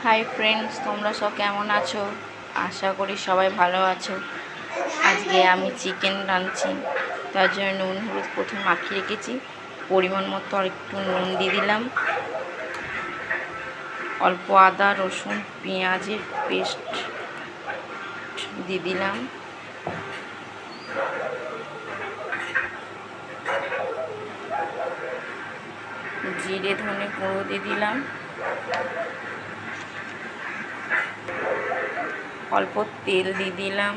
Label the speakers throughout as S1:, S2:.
S1: Hi friends, তোমরা সব কেমন আছো? আশা করি সবাই ভালো আছো। আজকে আমি চিকেন রাঁধছি, তার জন্য নুন হলুদ প্রথমে মাখিয়ে রেখেছি। পরিমাণ মতো আর একটু নুন দিয়ে দিলাম, অল্প আদা রসুন পেঁয়াজের পেস্ট দিয়ে দিলাম, জিরে ধনে গুঁড়ো দিয়ে দিলাম, অল্প তেল দিয়ে দিলাম,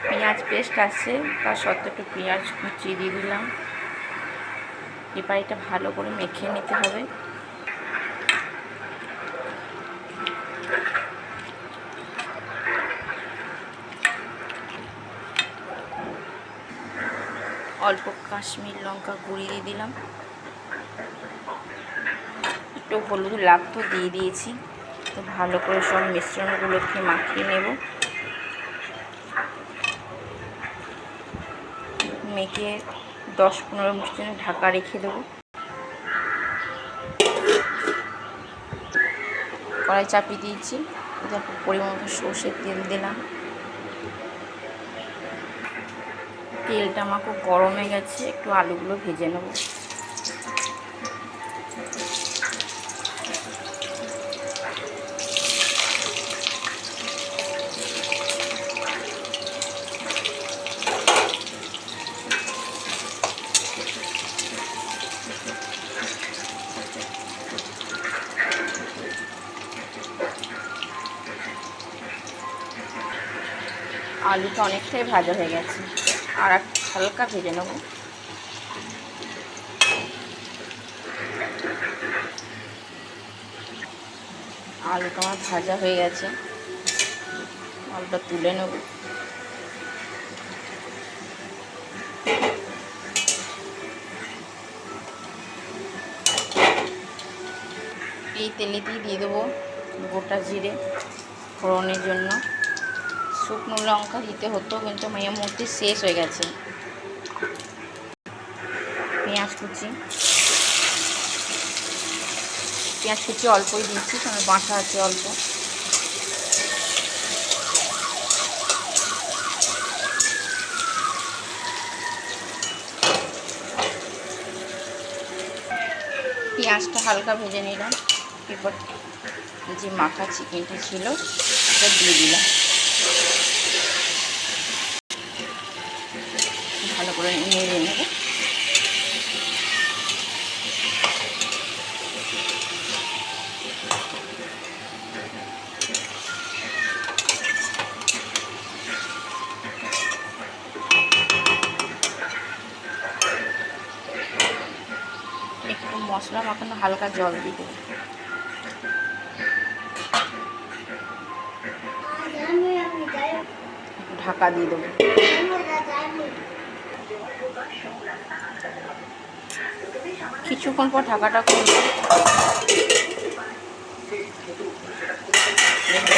S1: পেঁয়াজ পেস্ট আছে তার সত্ত্বে একটু পেঁয়াজ কুচিয়ে দিয়ে দিলাম। এবার এটা ভালো করে মেখে নিতে হবে। অল্প কাশ্মীর লঙ্কা গুঁড়ি দিয়ে দিলাম, একটু হলুদ লাগ তো দিয়ে দিয়েছি। তো ভালো করে সব মিশ্রণগুলোকে মাখিয়ে নেব। মেখে 10-15 মিনিট জন্য ঢাকা রেখে দেবো। কড়াই চাপিয়ে দিয়েছি, তারপর পরিমাণ মতো সর্ষের তেল দিলাম। তেলটা আমার খুব গরম হয়ে গেছে, একটু আলুগুলো ভেজে নেব। আলুটা অনেকটাই ভাজা হয়ে গেছে, আর হালকা ভেজে নেব। আলুটা আমার ভাজা হয়ে গেছে, আলুটা তুলে নেব। এই তেলেতেই দিয়ে দেবো গোটা জিরে ফোড়নের জন্য। শুকনো লঙ্কা দিতে হতো, কিন্তু মেয়ের মধ্যে শেষ হয়ে গেছে। পেঁয়াজ কুচি অল্পই দিচ্ছি, কারণ বাটা আছে অল্প। পেঁয়াজটা হালকা ভেজে নিলাম, এরপর যে মাখা চিকেনটা ছিল সেটা দিয়ে দিলাম। ভালো করে নেড়ে নেব। একটু মশলা মাখানো হালকা জল দিয়ে দেবো। ঢাকা দিয়ে দেবো। কিছুক্ষণ পর ঢাকাটা খুলব।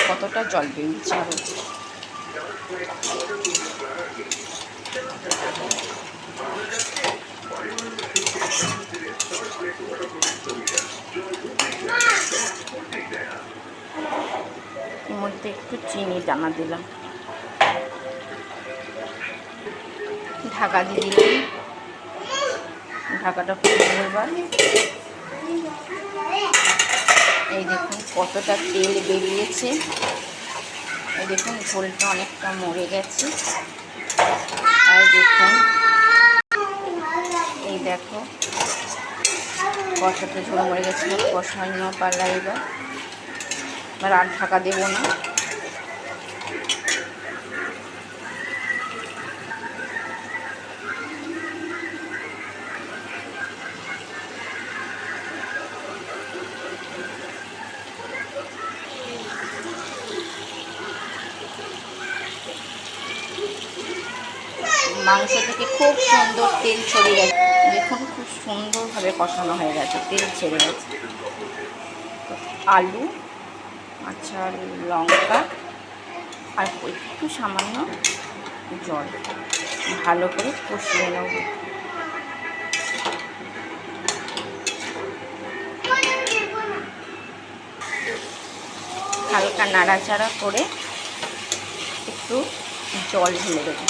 S1: কতটা জল বেরিয়েছে আরো। এর মধ্যে একটু চিনি দানা দিলাম, ঢাকা দিয়ে দিলাম। ঢাকাটা খুলে এবার এই দেখুন কতটা তেল বেরিয়েছে। এই দেখুন ঝোলটা অনেকটা মরে গেছে। আর দেখুন, এই দেখো কতটা ঝোল মরে গেছে। কষানো পালা এবার আর ঢাকা দেবো না। মাংস থেকে খুব সুন্দর তেল ছড়িয়ে গেছে। দেখুন খুব সুন্দরভাবে কষানো হয়ে গেছে, তেল ছেড়ে গেছে। আলু, আচ্ছা লঙ্কা আর একটু সামান্য জল ভালো করে কষিয়ে নেব। হালকা নাড়াচাড়া করে একটু জল ঢেলে দেবো।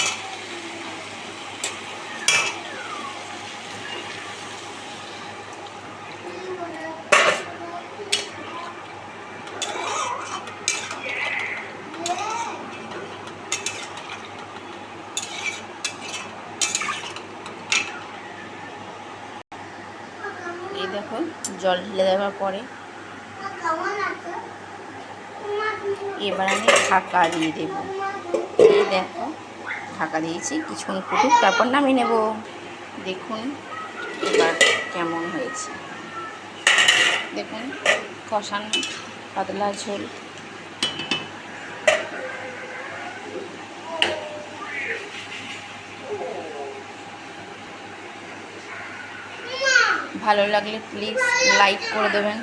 S1: এই দেখো জল ঢেলে দেওয়ার পরে এবার আমি ঢাকা দিয়ে দেবো। এই দেখো ঢাকা দিয়েছি, কিছুক্ষণ ফুটুক, তারপর নামিয়ে নেব। দেখুন এবার কেমন হয়েছে, দেখুন কষানো পাতলা ঝোল। ভালো লাগলে প্লিজ লাইক করে দেবেন।